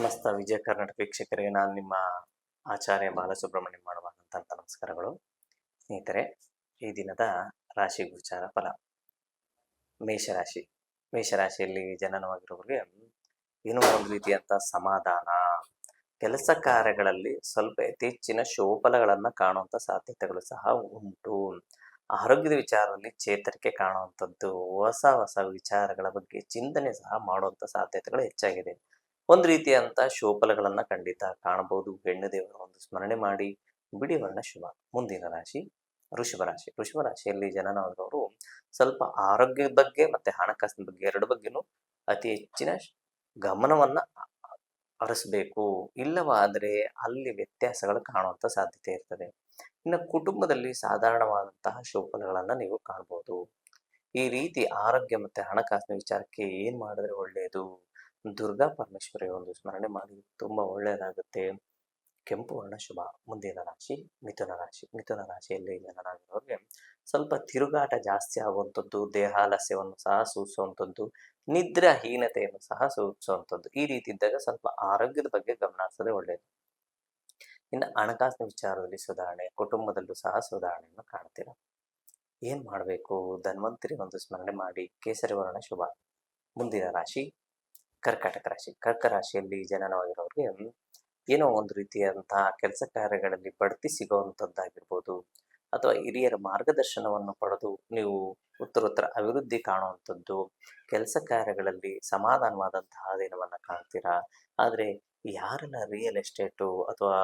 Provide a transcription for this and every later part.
ಸಮಸ್ತ ವಿಜಯ ಕರ್ನಾಟಕ ವೀಕ್ಷಕರಿಗೆ ನಾನು ನಿಮ್ಮ ಆಚಾರ್ಯ ಬಾಲಸುಬ್ರಹ್ಮಣ್ಯಂ ಮಾಡುವಂಥ ನಮಸ್ಕಾರಗಳು. ಸ್ನೇಹಿತರೆ, ಈ ದಿನದ ರಾಶಿ ಗೋಚಾರ ಫಲ. ಮೇಷರಾಶಿ. ಮೇಷರಾಶಿಯಲ್ಲಿ ಜನನವಾಗಿರುವವರಿಗೆ ಏನೋ ಒಂದು ರೀತಿಯಂಥ ಸಮಾಧಾನ, ಕೆಲಸ ಕಾರ್ಯಗಳಲ್ಲಿ ಸ್ವಲ್ಪ ಯಥೇಚ್ಛಿನ ಶೋಫಲಗಳನ್ನು ಕಾಣುವಂಥ ಸಾಧ್ಯತೆಗಳು ಸಹ ಉಂಟು. ಆರೋಗ್ಯದ ವಿಚಾರದಲ್ಲಿ ಚೇತರಿಕೆ ಕಾಣುವಂಥದ್ದು, ಹೊಸ ಹೊಸ ವಿಚಾರಗಳ ಬಗ್ಗೆ ಚಿಂತನೆ ಸಹ ಮಾಡುವಂಥ ಸಾಧ್ಯತೆಗಳು ಹೆಚ್ಚಾಗಿದೆ. ಒಂದು ರೀತಿಯಂಥ ಶೋಫಲಗಳನ್ನು ಖಂಡಿತ ಕಾಣಬಹುದು. ಹೆಣ್ಣು ದೇವರ ಒಂದು ಸ್ಮರಣೆ ಮಾಡಿ ಬಿಡಿ ವರ್ಣ ಶುಭ. ಮುಂದಿನ ರಾಶಿ ವೃಷಭ ರಾಶಿ. ವೃಷಭ ರಾಶಿಯಲ್ಲಿ ಜನನವಾದವರು ಸ್ವಲ್ಪ ಆರೋಗ್ಯದ ಬಗ್ಗೆ ಮತ್ತೆ ಹಣಕಾಸಿನ ಬಗ್ಗೆ ಎರಡು ಬಗ್ಗೆನೂ ಅತಿ ಹೆಚ್ಚಿನ ಗಮನವನ್ನ ಹರಿಸಬೇಕು. ಇಲ್ಲವಾದರೆ ಅಲ್ಲಿ ವ್ಯತ್ಯಾಸಗಳು ಕಾಣುವಂಥ ಸಾಧ್ಯತೆ ಇರ್ತದೆ. ಇನ್ನು ಕುಟುಂಬದಲ್ಲಿ ಸಾಧಾರಣವಾದಂತಹ ಶೋಫಲಗಳನ್ನು ನೀವು ಕಾಣಬಹುದು. ಈ ರೀತಿ ಆರೋಗ್ಯ ಮತ್ತೆ ಹಣಕಾಸಿನ ವಿಚಾರಕ್ಕೆ ಏನ್ ಮಾಡಿದ್ರೆ ಒಳ್ಳೆಯದು? ದುರ್ಗಾ ಪರಮೇಶ್ವರಿ ಒಂದು ಸ್ಮರಣೆ ಮಾಡಿ ತುಂಬಾ ಒಳ್ಳೆಯದಾಗುತ್ತೆ. ಕೆಂಪು ವರ್ಣ ಶುಭ. ಮುಂದಿನ ರಾಶಿ ಮಿಥುನ ರಾಶಿ. ಮಿಥುನ ರಾಶಿಯಲ್ಲಿ ಜನನಾಗಿರೋರಿಗೆ ಸ್ವಲ್ಪ ತಿರುಗಾಟ ಜಾಸ್ತಿ ಆಗುವಂಥದ್ದು, ದೇಹಾಲಸ್ಯವನ್ನು ಸಹ ಸೂಚಿಸುವಂಥದ್ದು, ನಿದ್ರಾಹೀನತೆಯನ್ನು ಸಹ ಸೂಚಿಸುವಂಥದ್ದು. ಈ ರೀತಿ ಇದ್ದಾಗ ಸ್ವಲ್ಪ ಆರೋಗ್ಯದ ಬಗ್ಗೆ ಗಮನ ಹರಿಸೋದೇ ಒಳ್ಳೆಯದು. ಇನ್ನು ಹಣಕಾಸಿನ ವಿಚಾರದಲ್ಲಿ ಸುಧಾರಣೆ, ಕುಟುಂಬದಲ್ಲೂ ಸಹ ಸುಧಾರಣೆಯನ್ನು ಕಾಣ್ತೀರ. ಏನ್ ಮಾಡಬೇಕು? ಧನ್ವಂತರಿ ಒಂದು ಸ್ಮರಣೆ ಮಾಡಿ ಕೇಸರಿ ವರ್ಣ ಶುಭ. ಮುಂದಿನ ರಾಶಿ ಕರ್ಕಾಟಕ ರಾಶಿ. ಕರ್ಕ ರಾಶಿಯಲ್ಲಿ ಜನನವಾಗಿರೋರಿಗೆ ಏನೋ ಒಂದು ರೀತಿಯಾದಂತಹ ಕೆಲಸ ಕಾರ್ಯಗಳಲ್ಲಿ ಬಡ್ತಿ ಸಿಗುವಂಥದ್ದಾಗಿರ್ಬೋದು, ಅಥವಾ ಹಿರಿಯರ ಮಾರ್ಗದರ್ಶನವನ್ನು ಪಡೆದು ನೀವು ಉತ್ತರೋತ್ತರ ಅಭಿವೃದ್ಧಿ ಕಾಣುವಂಥದ್ದು, ಕೆಲಸ ಕಾರ್ಯಗಳಲ್ಲಿ ಸಮಾಧಾನವಾದಂತಹ ದಿನವನ್ನು ಕಾಣ್ತೀರಾ. ಆದರೆ ಯಾರೆಲ್ಲ ರಿಯಲ್ ಎಸ್ಟೇಟು ಅಥವಾ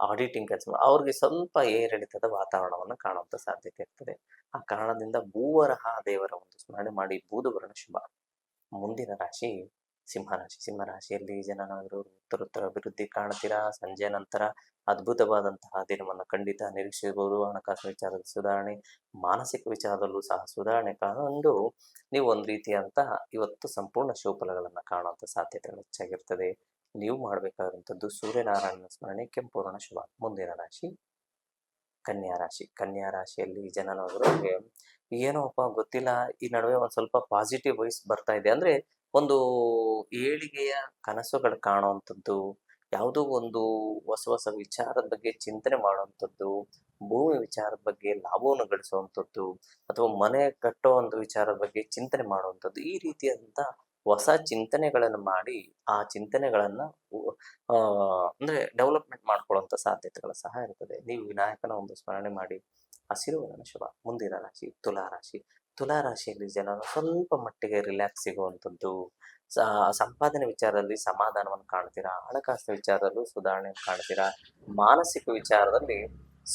ಆಡಿಟಿಂಗ್ ಕೆಲಸ ಅವ್ರಿಗೆ ಸ್ವಲ್ಪ ಏರಿಳಿತದ ವಾತಾವರಣವನ್ನು ಕಾಣುವಂಥ ಸಾಧ್ಯತೆ ಇರ್ತದೆ. ಆ ಕಾರಣದಿಂದ ಭೂವರಹ ದೇವರ ಒಂದು ಸ್ಮರಣೆ ಮಾಡಿ ಬೂದುವರ್ಣ ಶುಭ. ಮುಂದಿನ ರಾಶಿ ಸಿಂಹರಾಶಿ. ಸಿಂಹರಾಶಿಯಲ್ಲಿ ಜನನಾಗಿರೋರು ಉತ್ತರೋತ್ತರ ಅಭಿವೃದ್ಧಿ ಕಾಣ್ತೀರಾ. ಸಂಜೆ ನಂತರ ಅದ್ಭುತವಾದಂತಹ ದಿನವನ್ನು ಖಂಡಿತ ನಿರೀಕ್ಷಿಸಬಹುದು. ಹಣಕಾಸು ವಿಚಾರದ ಸುಧಾರಣೆ, ಮಾನಸಿಕ ವಿಚಾರದಲ್ಲೂ ಸಹ ಸುಧಾರಣೆ ಕಂಡು ನೀವು ಒಂದು ರೀತಿಯಾದಂತಹ ಇವತ್ತು ಸಂಪೂರ್ಣ ಶುಭಫಲಗಳನ್ನು ಕಾಣುವಂಥ ಸಾಧ್ಯತೆಗಳು ಹೆಚ್ಚಾಗಿರ್ತದೆ. ನೀವು ಮಾಡಬೇಕಾದಂಥದ್ದು ಸೂರ್ಯನಾರಾಯಣನ ಸ್ಮರಣೆ, ಕೆಂಪು ವರ್ಣ ಶುಭ. ಮುಂದಿನ ರಾಶಿ ಕನ್ಯಾ ರಾಶಿ. ಕನ್ಯಾ ರಾಶಿಯಲ್ಲಿ ಜನನವರಿಗೆ ಏನೋಪ್ಪ ಗೊತ್ತಿಲ್ಲ, ಈ ನಡುವೆ ಒಂದು ಸ್ವಲ್ಪ ಪಾಸಿಟಿವ್ ವೈಸ್ ಬರ್ತಾ ಇದೆ. ಅಂದ್ರೆ ಒಂದು ಏಳಿಗೆಯ ಕನಸುಗಳು ಕಾಣುವಂಥದ್ದು, ಯಾವುದೋ ಒಂದು ಹೊಸ ಹೊಸ ವಿಚಾರದ ಬಗ್ಗೆ ಚಿಂತನೆ ಮಾಡುವಂಥದ್ದು, ಭೂಮಿ ವಿಚಾರದ ಬಗ್ಗೆ ಲಾಭವನ್ನು ಗಳಿಸುವಂಥದ್ದು, ಅಥವಾ ಮನೆ ಕಟ್ಟೋ ಒಂದು ವಿಚಾರದ ಬಗ್ಗೆ ಚಿಂತನೆ ಮಾಡುವಂಥದ್ದು, ಈ ರೀತಿಯಾದಂಥ ಹೊಸ ಚಿಂತನೆಗಳನ್ನು ಮಾಡಿ ಆ ಚಿಂತನೆಗಳನ್ನು ಅಂದ್ರೆ ಡೆವಲಪ್ಮೆಂಟ್ ಮಾಡ್ಕೊಳ್ಳುವಂಥ ಸಾಧ್ಯತೆಗಳು ಸಹ ಇರ್ತದೆ. ನೀವು ವಿನಾಯಕನ ಒಂದು ಸ್ಮರಣೆ ಮಾಡಿ ಹಸಿರು ವರ್ಣ ಶುಭ. ಮುಂದಿನ ರಾಶಿ ತುಲಾ ರಾಶಿ. ತುಲಾ ರಾಶಿಯಲ್ಲಿ ಜನರು ಸ್ವಲ್ಪ ಮಟ್ಟಿಗೆ ರಿಲ್ಯಾಕ್ಸ್ ಸಿಗುವಂಥದ್ದು, ಸಂಪಾದನೆ ವಿಚಾರದಲ್ಲಿ ಸಮಾಧಾನವನ್ನು ಕಾಣ್ತೀರಾ. ಹಣಕಾಸಿನ ವಿಚಾರದಲ್ಲೂ ಸುಧಾರಣೆ ಕಾಣ್ತೀರಾ. ಮಾನಸಿಕ ವಿಚಾರದಲ್ಲಿ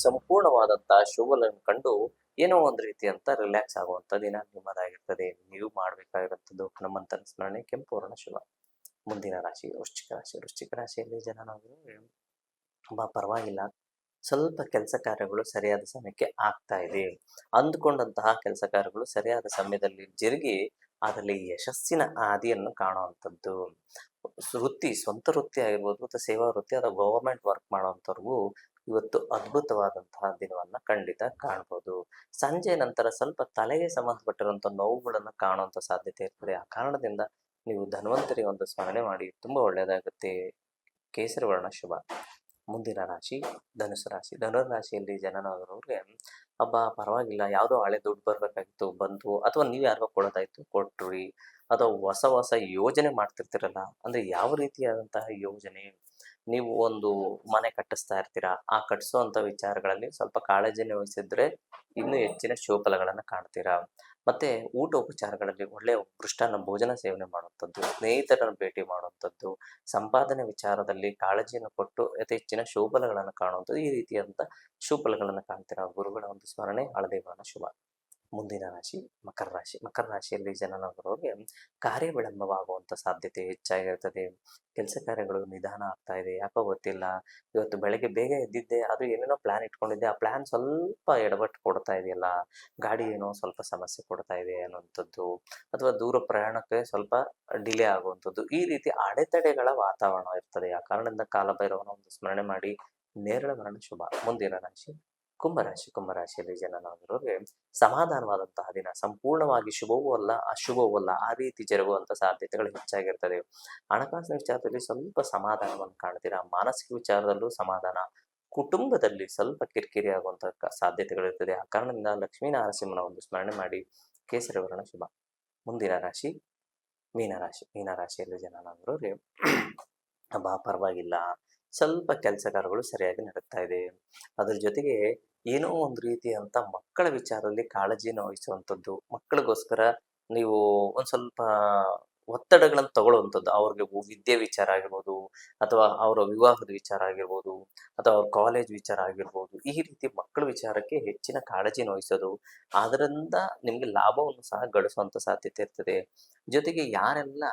ಸಂಪೂರ್ಣವಾದಂತಹ ಶುಭಗಳನ್ನು ಕಂಡು ಏನೋ ಒಂದು ರೀತಿಯಂತ ರಿಲ್ಯಾಕ್ಸ್ ಆಗುವಂಥ ದಿನ ನಿಮ್ಮದಾಗಿರ್ತದೆ. ನೀವು ಮಾಡಬೇಕಾಗಿರುವಂಥದ್ದು ಹನುಮಂತನ ಸ್ಮರಣೆ, ಕೆಂಪು ವರ್ಣ ಶುಭ. ಮುಂದಿನ ರಾಶಿ ವೃಶ್ಚಿಕ ರಾಶಿ. ವೃಶ್ಚಿಕ ರಾಶಿಯಲ್ಲಿ ತುಂಬಾ ಪರವಾಗಿಲ್ಲ, ಸ್ವಲ್ಪ ಕೆಲಸ ಕಾರ್ಯಗಳು ಸರಿಯಾದ ಸಮಯಕ್ಕೆ ಆಗ್ತಾ ಇದೆ. ಅಂದುಕೊಂಡಂತಹ ಕೆಲಸ ಕಾರ್ಯಗಳು ಸರಿಯಾದ ಸಮಯದಲ್ಲಿ ಜರುಗಿ ಅದರಲ್ಲಿ ಯಶಸ್ಸಿನ ಹಾದಿಯನ್ನು ಕಾಣುವಂಥದ್ದು. ವೃತ್ತಿ, ಸ್ವಂತ ವೃತ್ತಿ ಆಗಿರ್ಬೋದು ಅಥವಾ ಸೇವಾ ವೃತ್ತಿ ಅಥವಾ ಗವರ್ಮೆಂಟ್ ವರ್ಕ್ ಮಾಡುವಂಥವ್ರಿಗೂ ಇವತ್ತು ಅದ್ಭುತವಾದಂತಹ ದಿನವನ್ನು ಖಂಡಿತ ಕಾಣ್ಬೋದು. ಸಂಜೆ ನಂತರ ಸ್ವಲ್ಪ ತಲೆಗೆ ಸಂಬಂಧಪಟ್ಟಿರುವಂಥ ನೋವುಗಳನ್ನು ಕಾಣುವಂಥ ಸಾಧ್ಯತೆ ಇರ್ತದೆ. ಆ ಕಾರಣದಿಂದ ನೀವು ಧನ್ವಂತರಿ ಒಂದು ಸ್ಮರಣೆ ಮಾಡಿ ತುಂಬ ಒಳ್ಳೆಯದಾಗುತ್ತೆ. ಕೇಸರಿ ವರ್ಣ ಶುಭ. ಮುಂದಿನ ರಾಶಿ ಧನುಸು ರಾಶಿ. ಧನುರ್ ರಾಶಿಯಲ್ಲಿ ಜನನವಾಗಿರೋರಿಗೆ ಹಬ್ಬ ಪರವಾಗಿಲ್ಲ, ಯಾವುದೋ ಹಳೆ ದುಡ್ಡು ಬರಬೇಕಾಗಿತ್ತು ಬಂತು, ಅಥವಾ ನೀವು ಯಾರಿಗೋ ಕೊಡೋದಾಯ್ತು ಕೊಟ್ರಿ, ಅಥವಾ ಹೊಸ ಹೊಸ ಯೋಜನೆ ಮಾಡ್ತಿರ್ತೀರಲ್ಲ, ಅಂದರೆ ಯಾವ ರೀತಿಯಾದಂತಹ ಯೋಜನೆ, ನೀವು ಒಂದು ಮನೆ ಕಟ್ಟಿಸ್ತಾ ಇರ್ತೀರಾ, ಆ ಕಟ್ಟಿಸುವಂಥ ವಿಚಾರಗಳಲ್ಲಿ ಸ್ವಲ್ಪ ಕಾಳಜಿನ ವಹಿಸಿದ್ರೆ ಇನ್ನೂ ಹೆಚ್ಚಿನ ಶುಭಫಲಗಳನ್ನು ಕಾಣ್ತೀರಾ. ಮತ್ತೆ ಊಟ ಉಪಚಾರಗಳಲ್ಲಿ ಒಳ್ಳೆಯ ಮೃಷ್ಟಾನ್ನ ಭೋಜನ ಸೇವನೆ ಮಾಡುವಂಥದ್ದು, ಸ್ನೇಹಿತರನ್ನು ಭೇಟಿ ಮಾಡುವಂಥದ್ದು, ಸಂಪಾದನೆ ವಿಚಾರದಲ್ಲಿ ಕಾಳಜಿಯನ್ನು ಕೊಟ್ಟು ಯಥೇಚ್ಛಿನ ಶುಭಫಲಗಳನ್ನು ಕಾಣುವಂಥದ್ದು, ಈ ರೀತಿಯಾದಂಥ ಶುಭಫಲಗಳನ್ನು ಕಾಣ್ತೀರಾ. ಗುರುಗಳ ಒಂದು ಸ್ಮರಣೆ, ಹಳದಿ ವರ್ಣ ಶುಭ. ಮುಂದಿನ ರಾಶಿ ಮಕರ ರಾಶಿ. ಮಕರ ರಾಶಿಯಲ್ಲಿ ಜನನವರಿಗೆ ಕಾರ್ಯ ವಿಳಂಬವಾಗುವಂಥ ಸಾಧ್ಯತೆ ಹೆಚ್ಚಾಗಿರ್ತದೆ. ಕೆಲಸ ಕಾರ್ಯಗಳು ನಿಧಾನ ಆಗ್ತಾ ಇದೆ, ಯಾಕೋ ಗೊತ್ತಿಲ್ಲ. ಇವತ್ತು ಬೆಳಗ್ಗೆ ಬೇಗ ಎದ್ದಿದ್ದೆ, ಅದು ಏನೇನೋ ಪ್ಲಾನ್ ಇಟ್ಕೊಂಡಿದ್ದೆ, ಆ ಪ್ಲಾನ್ ಸ್ವಲ್ಪ ಎಡವಟ್ಟು ಕೊಡ್ತಾ ಇದೆಯಲ್ಲ, ಗಾಡಿ ಏನೋ ಸ್ವಲ್ಪ ಸಮಸ್ಯೆ ಕೊಡ್ತಾ ಇದೆ ಅನ್ನುವಂಥದ್ದು, ಅಥವಾ ದೂರ ಪ್ರಯಾಣಕ್ಕೆ ಸ್ವಲ್ಪ ಡಿಲೇ ಆಗುವಂಥದ್ದು, ಈ ರೀತಿ ಅಡೆತಡೆಗಳ ವಾತಾವರಣ ಇರ್ತದೆ. ಆ ಕಾರಣದಿಂದ ಕಾಲಭೈರವನ ಒಂದು ಸ್ಮರಣೆ ಮಾಡಿ ನೇರಳೆ ವರ್ಣ ಶುಭ. ಮುಂದಿನ ರಾಶಿ ಕುಂಭರಾಶಿಯಲ್ಲಿ ಜನನವಾಗಿರೋರಿಗೆ ಸಮಾಧಾನವಾದಂತಹ ದಿನ. ಸಂಪೂರ್ಣವಾಗಿ ಶುಭವೂ ಅಲ್ಲ, ಅಶುಭವೂ ಅಲ್ಲ. ಆ ರೀತಿ ಜರುಗುವಂಥ ಸಾಧ್ಯತೆಗಳು ಹೆಚ್ಚಾಗಿರ್ತದೆ. ಹಣಕಾಸಿನ ವಿಚಾರದಲ್ಲಿ ಸ್ವಲ್ಪ ಸಮಾಧಾನವನ್ನು ಕಾಣ್ತೀರಾ. ಮಾನಸಿಕ ವಿಚಾರದಲ್ಲೂ ಸಮಾಧಾನ. ಕುಟುಂಬದಲ್ಲಿ ಸ್ವಲ್ಪ ಕಿರಿಕಿರಿ ಆಗುವಂಥ ಸಾಧ್ಯತೆಗಳಿರ್ತದೆ. ಆ ಕಾರಣದಿಂದ ಲಕ್ಷ್ಮೀ ನರಸಿಂಹನ ಒಂದು ಸ್ಮರಣೆ ಮಾಡಿ. ಕೇಸರಿ ವರ್ಣ ಶುಭ. ಮುಂದಿನ ರಾಶಿ ಮೀನರಾಶಿಯಲ್ಲಿ ಜನನವಾಗಿರೋರಿಗೆ ಹಬ್ಬ ಪರವಾಗಿಲ್ಲ. ಸ್ವಲ್ಪ ಕೆಲಸ ಕಾರ್ಯಗಳು ಸರಿಯಾಗಿ ನಡೀತಾ ಇದೆ. ಅದ್ರ ಜೊತೆಗೆ ಏನೋ ಒಂದು ರೀತಿಯಂಥ ಮಕ್ಕಳ ವಿಚಾರದಲ್ಲಿ ಕಾಳಜಿನ ವಹಿಸುವಂಥದ್ದು. ಮಕ್ಕಳಿಗೋಸ್ಕರ ನೀವು ಒಂದು ಸ್ವಲ್ಪ ಒತ್ತಡಗಳನ್ನು ತಗೊಳ್ಳುವಂಥದ್ದು. ಅವ್ರಿಗೆ ವಿದ್ಯೆ ವಿಚಾರ ಆಗಿರ್ಬೋದು, ಅಥವಾ ಅವರ ವಿವಾಹದ ವಿಚಾರ ಆಗಿರ್ಬೋದು, ಅಥವಾ ಅವ್ರ ಕಾಲೇಜ್ ವಿಚಾರ ಆಗಿರ್ಬೋದು. ಈ ರೀತಿ ಮಕ್ಕಳ ವಿಚಾರಕ್ಕೆ ಹೆಚ್ಚಿನ ಕಾಳಜಿನ ವಹಿಸೋದು. ಅದರಿಂದ ನಿಮಗೆ ಲಾಭವನ್ನು ಸಹ ಗಳಿಸುವಂಥ ಸಾಧ್ಯತೆ ಇರ್ತದೆ. ಜೊತೆಗೆ ಯಾರೆಲ್ಲ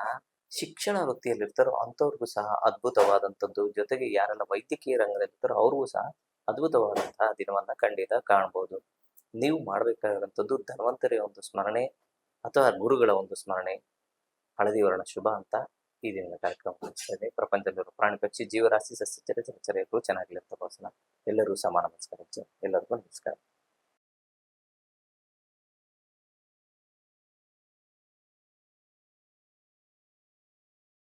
ಶಿಕ್ಷಣ ವೃತ್ತಿಯಲ್ಲಿರ್ತಾರೋ ಅಂಥವ್ರಿಗೂ ಸಹ ಅದ್ಭುತವಾದಂಥದ್ದು. ಜೊತೆಗೆ ಯಾರೆಲ್ಲ ವೈದ್ಯಕೀಯ ರಂಗದಲ್ಲಿರ್ತಾರೋ ಅವ್ರಿಗೂ ಸಹ ಅದ್ಭುತವಾದಂತಹ ದಿನವನ್ನು ಖಂಡಿತ ಕಾಣ್ಬೋದು. ನೀವು ಮಾಡಬೇಕಾಗಿರುವಂಥದ್ದು ಧನ್ವಂತರಿಯ ಒಂದು ಸ್ಮರಣೆ ಅಥವಾ ಗುರುಗಳ ಒಂದು ಸ್ಮರಣೆ. ಹಳದಿ ವರ್ಣ ಶುಭ ಅಂತ ಈ ದಿನದ ಕಾರ್ಯಕ್ರಮ ಮುಗಿಸ್ತಾ ಇದೆ. ಪ್ರಪಂಚದಲ್ಲಿರುವ ಪ್ರಾಣಿ ಪಕ್ಷಿ ಜೀವರಾಶಿ ಸಸ್ಯಚರ ಜಲಚರ ಎಲ್ಲರೂ ಚೆನ್ನಾಗಿಲ್ಲ ಅಂತ ಭಾವಿಸೋಣ. ಎಲ್ಲರೂ ಸಮಾನ ನಮಸ್ಕಾರ. ಎಲ್ಲರಿಗೂ ನಮಸ್ಕಾರ.